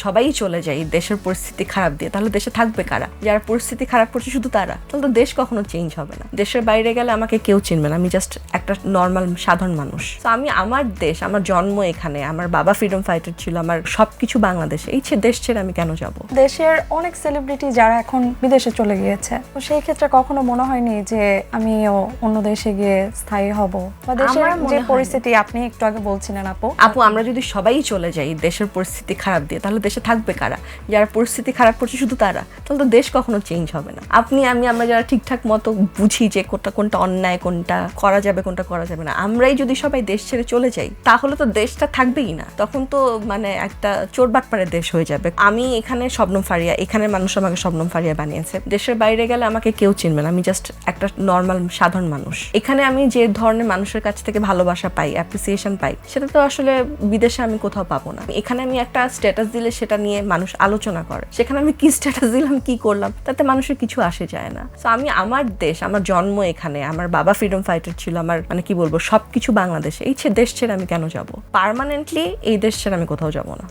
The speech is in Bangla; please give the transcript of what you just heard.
সবাই চলে যাই দেশের পরিস্থিতি খারাপ দিয়ে, তাহলে দেশে থাকবে কারা? যারা পরিস্থিতি খারাপ করছে শুধু তারা, তাহলে তো দেশ কখনো চেঞ্জ হবে না। দেশের বাইরে গেলে আমাকে কেউ চিনবে না, আমি জাস্ট একটা নর্মাল সাধারণ মানুষ। তো আমি আমার দেশ, আমার জন্ম এখানে, আমার বাবা ফ্রিডম ফাইটার ছিল, আমার সবকিছু বাংলাদেশে, এই দেশ ছেড়ে আমি কেন যাব? দেশের অনেক সেলিব্রিটি যারা এখন বিদেশে চলে গিয়েছে, তো সেই ক্ষেত্রে কখনো মনে হয়নি যে আমিও অন্য দেশে গিয়ে স্থায়ী হব, বা দেশের যে পরিস্থিতি আপনি একটু আগে বলছিলেন আপু, আমরা যদি সবাই চলে যাই দেশের পরিস্থিতি খারাপ দিয়ে, তাহলে দেশে থাকবে কারা? যারা পরিস্থিতি খারাপ করছে শুধু তারা, তাহলে তো দেশ কখনো চেঞ্জ হবে না। আমরা যারা ঠিকঠাক মতো বুঝি যে কোনটা অন্যায়, কোনটা করা যাবে, কোনটা করা যাবে না, আমরাই যদি সবাই দেশ ছেড়ে চলে যাই, তাহলে তো দেশটা থাকবেই না। তখন তো একটা চোরবাটপাড়ের দেশ হয়ে যাবে। আমি এখানে শবনম ফারিয়া, এখানে মানুষ আমাকে শবনম ফারিয়া বানিয়েছে। দেশের বাইরে গেলে আমাকে কেউ চিনবে না, আমি জাস্ট একটা নর্মাল সাধারণ মানুষ। এখানে আমি যে ধরনের মানুষের কাছ থেকে ভালোবাসা পাই, অ্যাপ্রিসিয়েশন পাই, সেটা তো আসলে বিদেশে আমি কোথাও পাবো না। এখানে আমি একটা স্ট্যাটাস দিলে সেটা নিয়ে মানুষ আলোচনা করে, সেখানে আমি কি স্ট্যাটাস দিলাম, কি করলাম, তাতে মানুষের কিছু আসে যায় না। তো আমি আমার দেশ, আমার জন্ম এখানে, আমার বাবা ফ্রিডম ফাইটার ছিল, আমার সবকিছু বাংলাদেশে, এই দেশ ছেড়ে আমি কেন যাব? পার্মানেন্টলি এই দেশ ছেড়ে আমি কোথাও যাব না।